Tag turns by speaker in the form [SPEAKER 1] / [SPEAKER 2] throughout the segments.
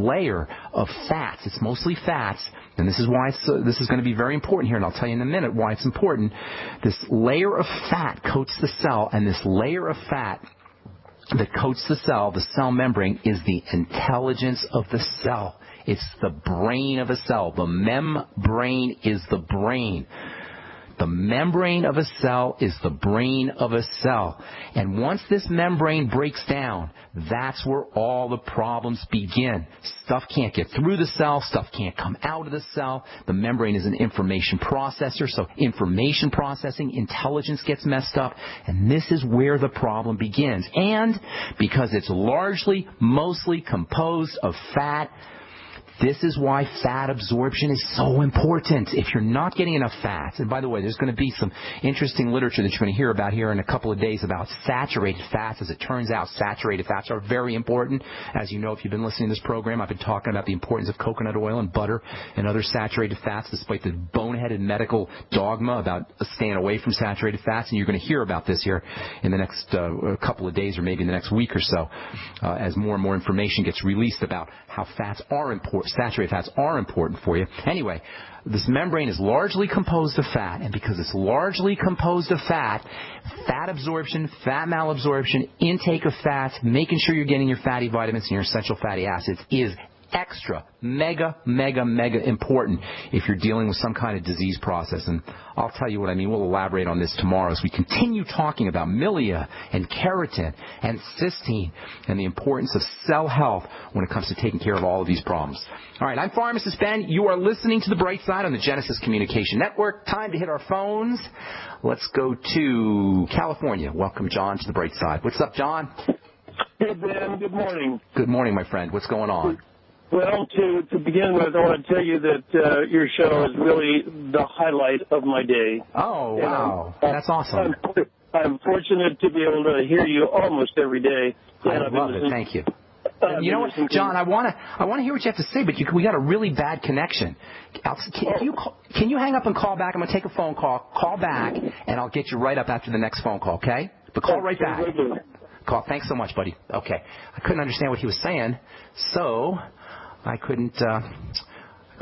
[SPEAKER 1] layer of fats. It's mostly fats, and this is why this is going to be very important here, and I'll tell you in a minute why it's important. This layer of fat coats the cell, and this layer of fat that coats the cell membrane, is the intelligence of the cell. It's the brain of a cell. The membrane is the brain. The membrane of a cell is the brain of a cell. And once this membrane breaks down, that's where all the problems begin. Stuff can't get through the cell. Stuff can't come out of the cell. The membrane is an information processor, so information processing, intelligence gets messed up, and this is where the problem begins. And because it's mostly composed of fat, this is why fat absorption is so important. If you're not getting enough fats, and by the way, there's going to be some interesting literature that you're going to hear about here in a couple of days about saturated fats. As it turns out, saturated fats are very important. As you know, if you've been listening to this program, I've been talking about the importance of coconut oil and butter and other saturated fats, despite the boneheaded medical dogma about staying away from saturated fats. And you're going to hear about this here in the next couple of days, or maybe in the next week or so, as more and more information gets released about how fats are important. Saturated fats are important for you. Anyway, this membrane is largely composed of fat, and because it's largely composed of fat, fat absorption, fat malabsorption, intake of fats, making sure you're getting your fatty vitamins and your essential fatty acids is extra, mega important if you're dealing with some kind of disease process. And I'll tell you what I mean. We'll elaborate on this tomorrow as we continue talking about milia and keratin and cysteine and the importance of cell health when it comes to taking care of all of these problems. All right, I'm Pharmacist Ben. You are listening to The Brightside on the Genesis Communication Network. Time to hit our phones. Let's go to California. Welcome, John, to The Brightside. What's up, John?
[SPEAKER 2] Hey, Ben. Good morning.
[SPEAKER 1] Good morning, my friend. What's going on?
[SPEAKER 2] Well, to begin with, I want to tell you that your show is really the highlight of my day.
[SPEAKER 1] Oh, wow. That's awesome.
[SPEAKER 2] I'm fortunate to be able to hear you almost every day.
[SPEAKER 1] I love it. Thank you. You know what, John, I want to hear what you have to say, but we got a really bad connection. Can you hang up and call back? I'm going to take a phone call. Call back, and I'll get you right up after the next phone call, okay? But call right back. Call. Thanks so much, buddy. Okay. I couldn't understand what he was saying, so I couldn't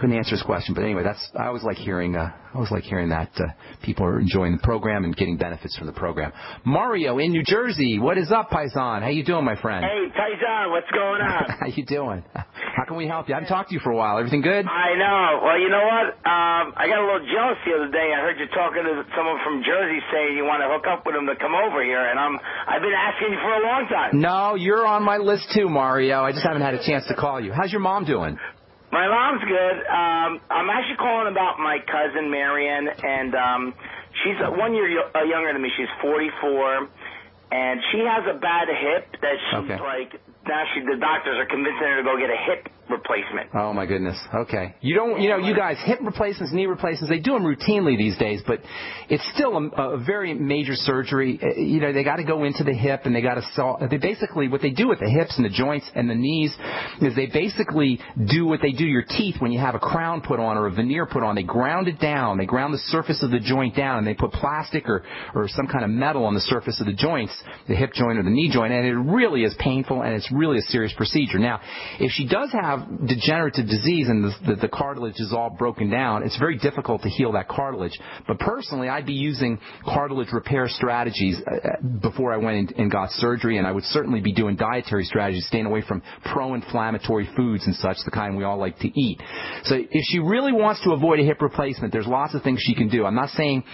[SPEAKER 1] answer his question. But anyway, I always like hearing that people are enjoying the program and getting benefits from the program. Mario in New Jersey, what is up, Paisan? How you doing, my friend?
[SPEAKER 3] Hey, Paisan, what's going on?
[SPEAKER 1] How you doing? How can we help you? I haven't talked to you for a while. Everything good?
[SPEAKER 3] I know. Well, you know what? I got a little jealous the other day. I heard you talking to someone from Jersey saying you want to hook up with him to come over here, and I've been asking you for a long time.
[SPEAKER 1] No, you're on my list too, Mario. I just haven't had a chance to call you. How's your mom doing?
[SPEAKER 3] My mom's good. I'm actually calling about my cousin, Marianne, and she's 1 year younger than me. She's 44, and she has a bad hip that she's the doctors are convincing her to go get a hip replacement.
[SPEAKER 1] Oh, my goodness. Okay. You guys, hip replacements, knee replacements, they do them routinely these days, but it's still a very major surgery. They got to go into the hip, and they got to what they do with the hips and the joints and the knees is they basically do what they do to your teeth when you have a crown put on or a veneer put on. They ground it down. They ground the surface of the joint down, and they put plastic or some kind of metal on the surface of the joints, the hip joint or the knee joint, and it really is painful, and it's really a serious procedure. Now, if she does have degenerative disease and the cartilage is all broken down, it's very difficult to heal that cartilage. But personally, I'd be using cartilage repair strategies before I went and got surgery, and I would certainly be doing dietary strategies, staying away from pro-inflammatory foods and such, the kind we all like to eat. So if she really wants to avoid a hip replacement, there's lots of things she can do. I'm not saying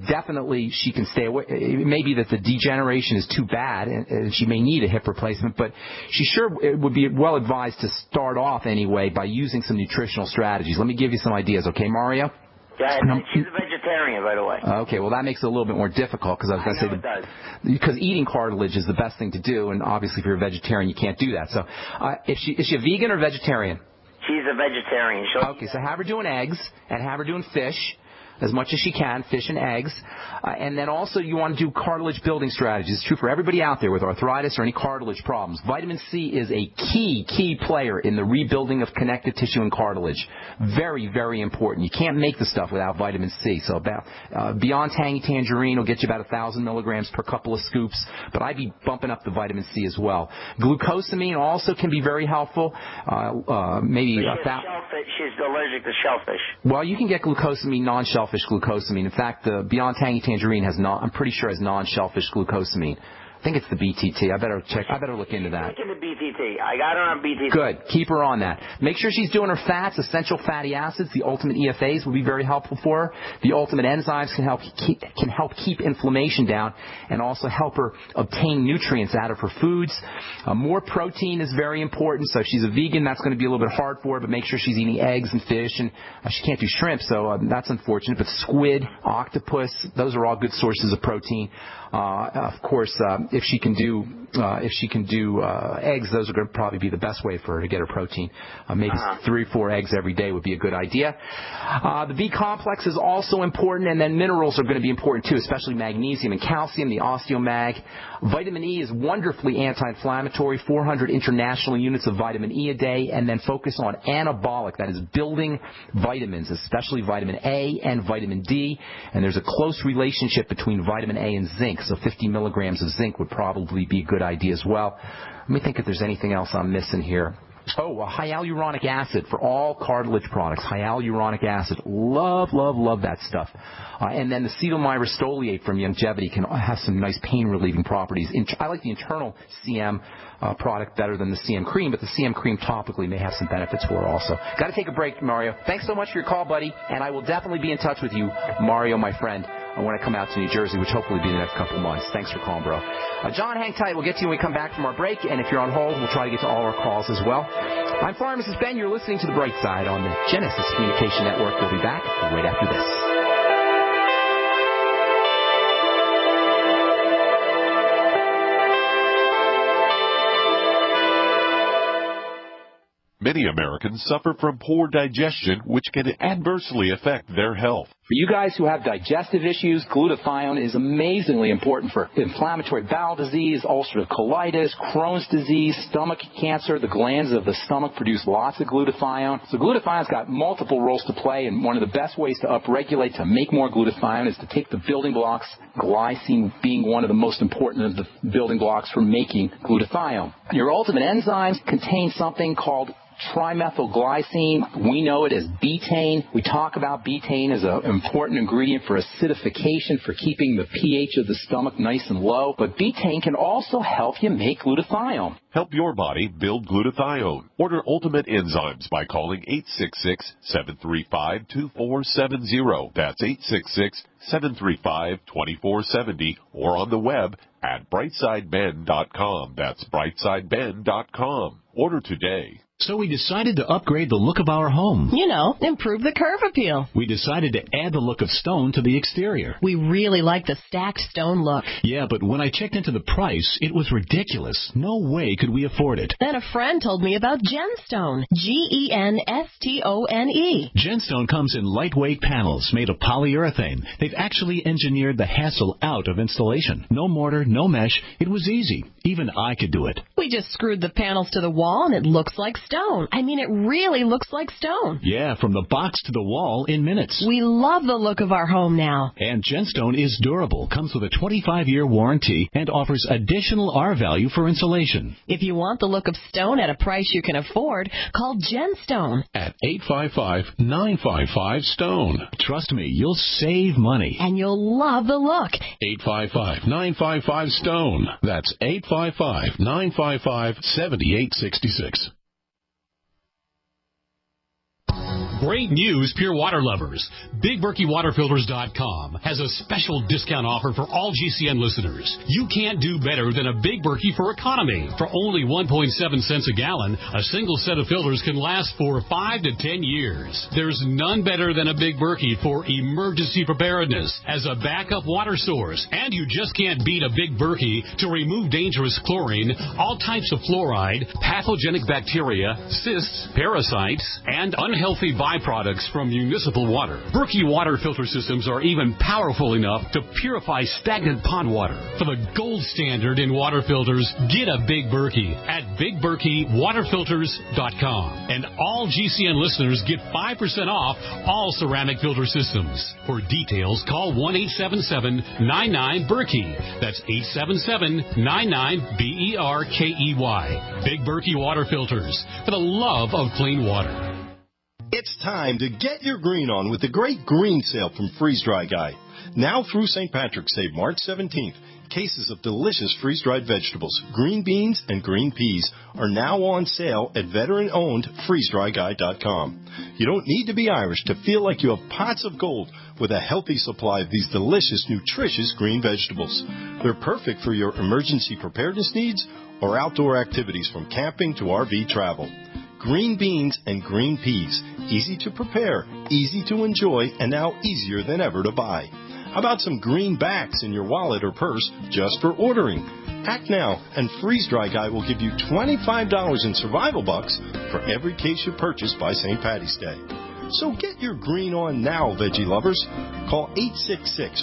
[SPEAKER 1] definitely she can stay away. It may be that the degeneration is too bad and she may need a hip replacement, but she would be well advised to start off anyway by using some nutritional strategies. Let me give you some ideas, okay, Mario?
[SPEAKER 3] Yeah, and she's a vegetarian, by the way.
[SPEAKER 1] Okay, well, that makes it a little bit more difficult because I was going to say
[SPEAKER 3] it does.
[SPEAKER 1] Because eating cartilage is the best thing to do, and obviously if you're a vegetarian, you can't do that. So is she a vegan or vegetarian?
[SPEAKER 3] She's a vegetarian.
[SPEAKER 1] Okay, so have her doing eggs and have her doing fish. as much as she can, fish and eggs. And then also you want to do cartilage building strategies. It's true for everybody out there with arthritis or any cartilage problems. Vitamin C is a key player in the rebuilding of connective tissue and cartilage. Very, very important. You can't make the stuff without vitamin C. So Beyond Tangy Tangerine will get you about 1,000 milligrams per couple of scoops, but I'd be bumping up the vitamin C as well. Glucosamine also can be very helpful.
[SPEAKER 3] She's allergic to shellfish.
[SPEAKER 1] Well, you can get glucosamine, non-shellfish glucosamine. In fact, the Beyond Tangy Tangerine I'm pretty sure has non-shellfish glucosamine. I think it's the BTT. I better look into that.
[SPEAKER 3] Taking the BTT. I got her on BTT.
[SPEAKER 1] Good. Keep her on that. Make sure she's doing her fats, essential fatty acids. The ultimate EFAs will be very helpful for her. The ultimate enzymes can help keep inflammation down and also help her obtain nutrients out of her foods. More protein is very important. So if she's a vegan, that's going to be a little bit hard for her, but make sure she's eating eggs and fish. And she can't do shrimp, so that's unfortunate. But squid, octopus, those are all good sources of protein. Of course, if she can do eggs, those are going to probably be the best way for her to get her protein. Maybe 3 or 4 eggs every day would be a good idea. The B complex is also important, and then minerals are going to be important too, especially magnesium and calcium, the osteomag. Vitamin E is wonderfully anti-inflammatory, 400 international units of vitamin E a day, and then focus on anabolic, that is building vitamins, especially vitamin A and vitamin D, and there's a close relationship between vitamin A and zinc, so 50 milligrams of zinc would probably be a good idea as well. Let me think if there's anything else I'm missing here. Hyaluronic acid for all cartilage products. Hyaluronic acid. Love that stuff. And then the acetylmyrostoliate from Longevity can have some nice pain-relieving properties. I like the internal CM product better than the CM cream, but the CM cream topically may have some benefits for her also. Got to take a break, Mario. Thanks so much for your call, buddy, and I will definitely be in touch with you, Mario, my friend, when I come out to New Jersey, which hopefully will be in the next couple of months. Thanks for calling, bro. John, hang tight. We'll get to you when we come back from our break, and if you're on hold, we'll try to get to all our calls as well. I'm Pharmacist Ben. You're listening to The Brightside on the Genesis Communication Network. We'll be back right after this.
[SPEAKER 4] Many Americans suffer from poor digestion, which can adversely affect their health.
[SPEAKER 1] For you guys who have digestive issues, glutathione is amazingly important for inflammatory bowel disease, ulcerative colitis, Crohn's disease, stomach cancer. The glands of the stomach produce lots of glutathione. So glutathione's got multiple roles to play, and one of the best ways to upregulate, to make more glutathione, is to take the building blocks, glycine being one of the most important of the building blocks for making glutathione. Your ultimate enzymes contain something called trimethylglycine. We know it as betaine. We talk about betaine as an important ingredient for acidification, for keeping the pH of the stomach nice and low. But betaine can also help you make glutathione.
[SPEAKER 4] Help your body build glutathione. Order Ultimate Enzymes by calling 866-735-2470. That's 866-735-2470, or on the web at brightsideben.com. That's brightsideben.com. Order today.
[SPEAKER 5] So we decided to upgrade the look of our home.
[SPEAKER 6] You know, improve the curve appeal.
[SPEAKER 5] We decided to add the look of stone to the exterior.
[SPEAKER 6] We really like the stacked stone look.
[SPEAKER 5] Yeah, but when I checked into the price, it was ridiculous. No way could we afford it.
[SPEAKER 6] Then a friend told me about Genstone. Genstone.
[SPEAKER 5] Genstone comes in lightweight panels made of polyurethane. They've actually engineered the hassle out of installation. No mortar, no mesh. It was easy. Even I could do it.
[SPEAKER 6] We just screwed the panels to the wall and it looks like stone. I mean, it really looks like stone.
[SPEAKER 5] Yeah, from the box to the wall in minutes.
[SPEAKER 6] We love the look of our home now.
[SPEAKER 5] And Genstone is durable, comes with a 25-year warranty, and offers additional R value for insulation.
[SPEAKER 6] If you want the look of stone at a price you can afford, call Genstone
[SPEAKER 4] at 855-955-STONE.
[SPEAKER 5] Trust me, you'll save money.
[SPEAKER 6] And you'll love the look.
[SPEAKER 4] 855-955-STONE. That's 855-955-7866.
[SPEAKER 7] Great news, pure water lovers. BigBerkeyWaterFilters.com has a special discount offer for all GCN listeners. You can't do better than a Big Berkey for economy. For only 1.7 cents a gallon, a single set of filters can last for 5 to 10 years. There's none better than a Big Berkey for emergency preparedness as a backup water source. And you just can't beat a Big Berkey to remove dangerous chlorine, all types of fluoride, pathogenic bacteria, cysts, parasites, and unhealthy viruses byproducts from municipal water. Berkey water filter systems are even powerful enough to purify stagnant pond water. For the gold standard in water filters, get a Big Berkey at BigBerkeyWaterFilters.com. And all GCN listeners get 5% off all ceramic filter systems. For details, call 1-877-99-BERKEY. That's 877-99-BERKEY. Big Berkey Water Filters, for the love of clean water.
[SPEAKER 8] It's time to get your green on with the great green sale from Freeze Dry Guy. Now through St. Patrick's Day, March 17th, cases of delicious freeze-dried vegetables, green beans, and green peas are now on sale at veteran-owned freezedryguy.com. You don't need to be Irish to feel like you have pots of gold with a healthy supply of these delicious, nutritious green vegetables. They're perfect for your emergency preparedness needs or outdoor activities from camping to RV travel. Green beans and green peas, easy to prepare, easy to enjoy, and now easier than ever to buy. How about some greenbacks in your wallet or purse just for ordering? Act now, and Freeze Dry Guy will give you $25 in survival bucks for every case you purchase by St. Patty's Day. So get your green on now, veggie lovers. Call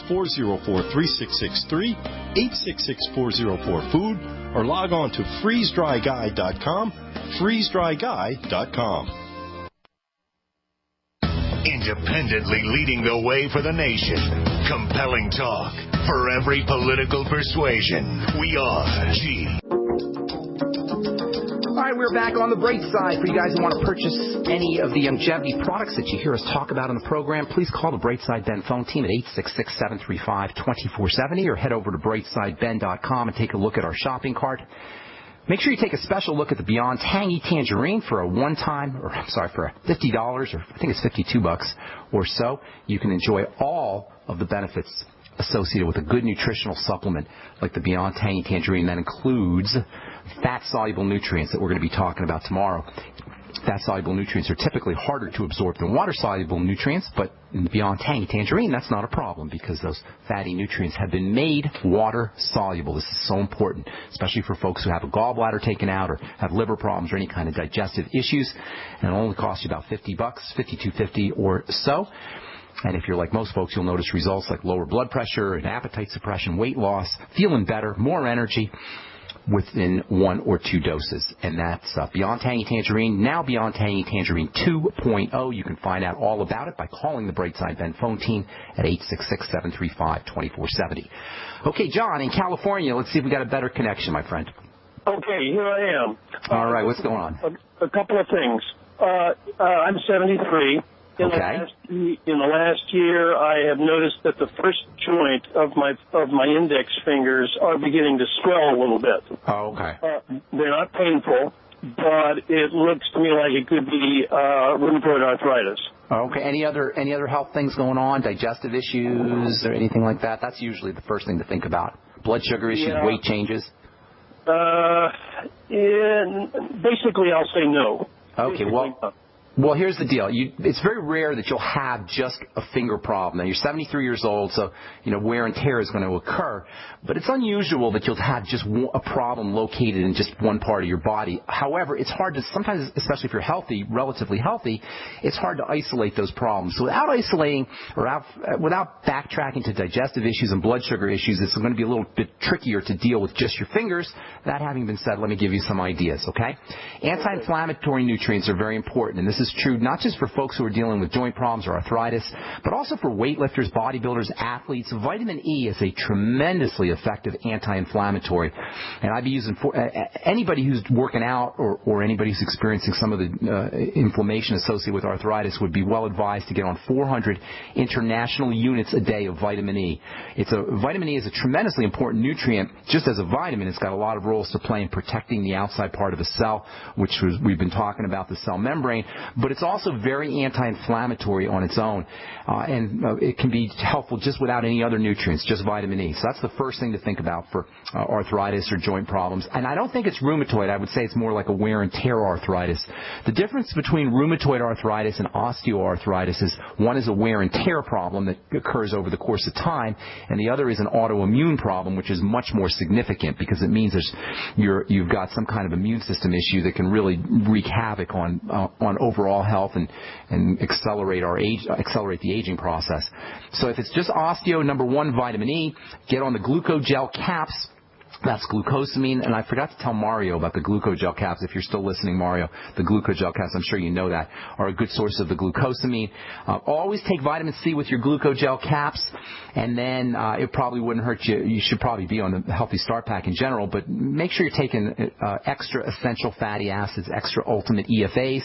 [SPEAKER 8] 866-404-3663, 866-404-FOOD, or log on to freezedryguy.com, freezedryguy.com.
[SPEAKER 9] Independently leading the way for the nation. Compelling talk for every political persuasion. We are G.
[SPEAKER 1] All right, we're back on the Brightside. For you guys who want to purchase any of the longevity products that you hear us talk about on the program, please call the Brightside Ben phone team at 866-735-2470 or head over to brightsideben.com and take a look at our shopping cart. Make sure you take a special look at the Beyond Tangy Tangerine for for $50, or I think it's $52 or so. You can enjoy all of the benefits associated with a good nutritional supplement like the Beyond Tangy Tangerine. That includes fat-soluble nutrients that we're going to be talking about tomorrow. Fat-soluble nutrients are typically harder to absorb than water-soluble nutrients, but in the Beyond Tangy Tangerine, that's not a problem because those fatty nutrients have been made water-soluble. This is so important, especially for folks who have a gallbladder taken out or have liver problems or any kind of digestive issues. And it only costs you about $50, $52.50 or so. And if you're like most folks, you'll notice results like lower blood pressure and appetite suppression, weight loss, feeling better, more energy within 1 or 2 doses. And that's Beyond Tangy Tangerine, now Beyond Tangy Tangerine 2.0. You can find out all about it by calling the Brightside Ben phone team at 866-735-2470. Okay, John, in California, let's see if we got a better connection, my friend.
[SPEAKER 2] Okay, here I am.
[SPEAKER 1] All right, what's going on?
[SPEAKER 2] A couple of things. I'm 73. In the last year, I have noticed that the first joint of my index fingers are beginning to swell a little bit.
[SPEAKER 1] Oh, okay.
[SPEAKER 2] They're not painful, but it looks to me like it could be rheumatoid arthritis.
[SPEAKER 1] Okay. Any other health things going on? Digestive issues or anything like that? That's usually the first thing to think about. Blood sugar issues, weight changes.
[SPEAKER 2] Basically, I'll say no.
[SPEAKER 1] Okay. Well, here's the deal. It's very rare that you'll have just a finger problem. Now, you're 73 years old, so, wear and tear is going to occur. But it's unusual that you'll have just a problem located in just one part of your body. However, it's hard to, sometimes, especially if you're healthy, relatively healthy, it's hard to isolate those problems. So without isolating or without backtracking to digestive issues and blood sugar issues, it's going to be a little bit trickier to deal with just your fingers. That having been said, let me give you some ideas, okay? Anti-inflammatory nutrients are very important, and this is true not just for folks who are dealing with joint problems or arthritis, but also for weightlifters, bodybuilders, athletes. Vitamin E is a tremendously effective anti-inflammatory, and I'd be using for anybody who's working out or anybody who's experiencing some of the inflammation associated with arthritis would be well advised to get on 400 international units a day of vitamin E. Vitamin E is a tremendously important nutrient. Just as a vitamin, it's got a lot of roles to play in protecting the outside part of a cell, which we've been talking about, the cell membrane. But it's also very anti-inflammatory on its own, and it can be helpful just without any other nutrients, just vitamin E. So that's the first thing to think about for arthritis or joint problems. And I don't think it's rheumatoid. I would say it's more like a wear and tear arthritis. The difference between rheumatoid arthritis and osteoarthritis is one is a wear and tear problem that occurs over the course of time, and the other is an autoimmune problem, which is much more significant because it means you've got some kind of immune system issue that can really wreak havoc on over overall health and accelerate the aging process. So if it's just osteo, number one, vitamin E, get on the glucogel caps. That's glucosamine, and I forgot to tell Mario about the glucogel caps. If you're still listening, Mario, the glucogel caps, I'm sure you know that, are a good source of the glucosamine. Always take vitamin C with your glucogel caps, and then it probably wouldn't hurt you. You should probably be on the Healthy Start Pack in general, but make sure you're taking extra essential fatty acids, extra ultimate EFAs,